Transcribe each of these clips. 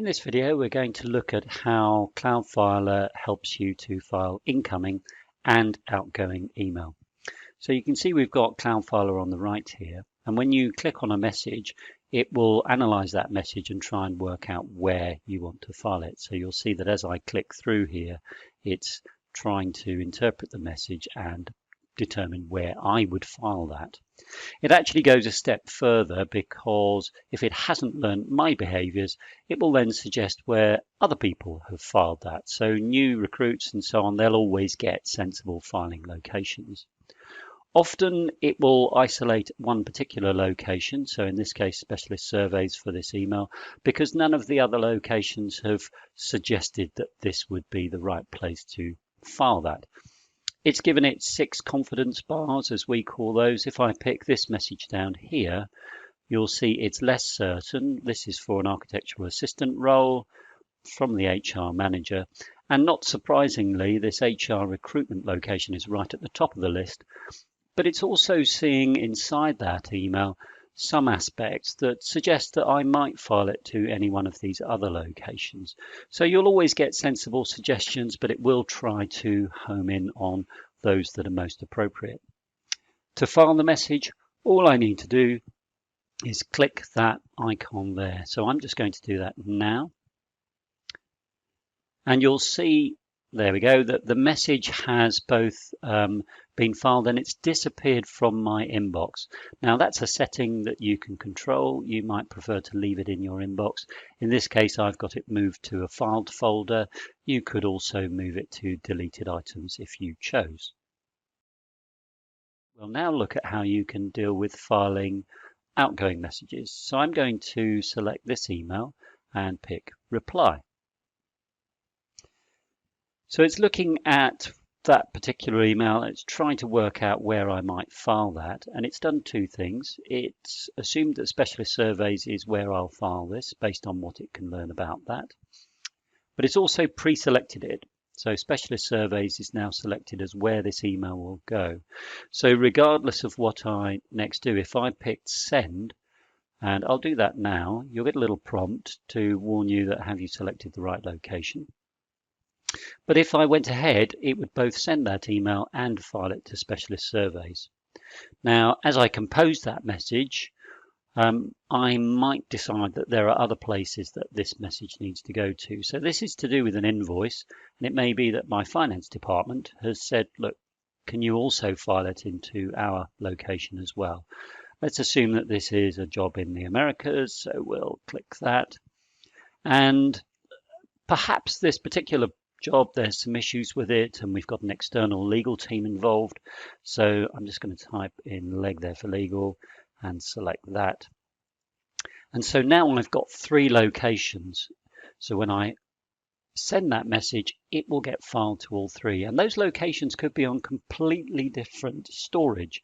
In this video, we're going to look at how Cloudfiler helps you to file incoming and outgoing email. So you can see we've got Cloudfiler on the right here, and when you click on a message, it will analyze that message and try and work out where you want to file it. So you'll see that as I click through here, it's trying to interpret the message and determine where I would file that. It actually goes a step further, because if it hasn't learned my behaviors, it will then suggest where other people have filed that. So new recruits and so on, they'll always get sensible filing locations. Often it will isolate one particular location, so in this case specialist surveys for this email, because none of the other locations have suggested that this would be the right place to file that. It's given it 6 confidence bars, as we call those. If I pick this message down here, you'll see it's less certain. This is for an architectural assistant role from the HR manager. And not surprisingly, this HR recruitment location is right at the top of the list. But it's also seeing inside that email some aspects that suggest that I might file it to any one of these other locations. So you'll always get sensible suggestions, but it will try to home in on those that are most appropriate. To file the message, all I need to do is click that icon there. So I'm just going to do that now. And you'll see, there we go, that the message has both been filed and it's disappeared from my inbox. Now that's a setting that you can control. You might prefer to leave it in your inbox. In this case, I've got it moved to a filed folder. You could also move it to deleted items if you chose. We'll now look at how you can deal with filing outgoing messages. So I'm going to select this email and pick reply. So it's looking at that particular email. It's trying to work out where I might file that, and it's done 2 things. It's assumed that specialist surveys is where I'll file this based on what it can learn about that, but it's also pre-selected it. So specialist surveys is now selected as where this email will go. So regardless of what I next do, if I picked send, and I'll do that now, you'll get a little prompt to warn you that have you selected the right location. But if I went ahead, it would both send that email and file it to specialist surveys. Now, as I compose that message, I might decide that there are other places that this message needs to go to. So this is to do with an invoice, and it may be that my finance department has said, look, can you also file it into our location as well? Let's assume that this is a job in the Americas, so we'll click that. And perhaps this particular job, there's some issues with it, and we've got an external legal team involved. So I'm just going to type in leg there for legal and select that. And so now I've got 3 locations. So when I send that message, it will get filed to all 3. And those locations could be on completely different storage.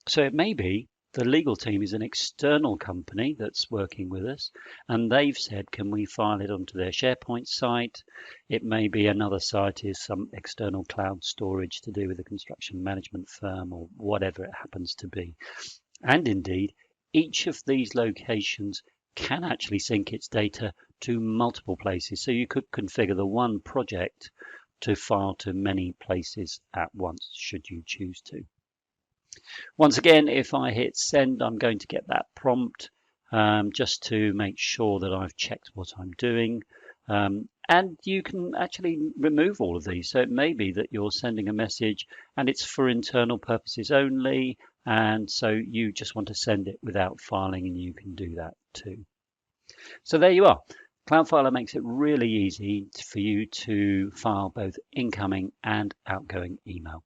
So it may be the legal team is an external company that's working with us, and they've said, can we file it onto their SharePoint site? It may be another site is some external cloud storage to do with a construction management firm or whatever it happens to be. And indeed, each of these locations can actually sync its data to multiple places. So you could configure the one project to file to many places at once, should you choose to. Once again, if I hit send, I'm going to get that prompt just to make sure that I've checked what I'm doing. And you can actually remove all of these. So it may be that you're sending a message and it's for internal purposes only, and so you just want to send it without filing, and you can do that too. So there you are. Cloudfiler makes it really easy for you to file both incoming and outgoing email.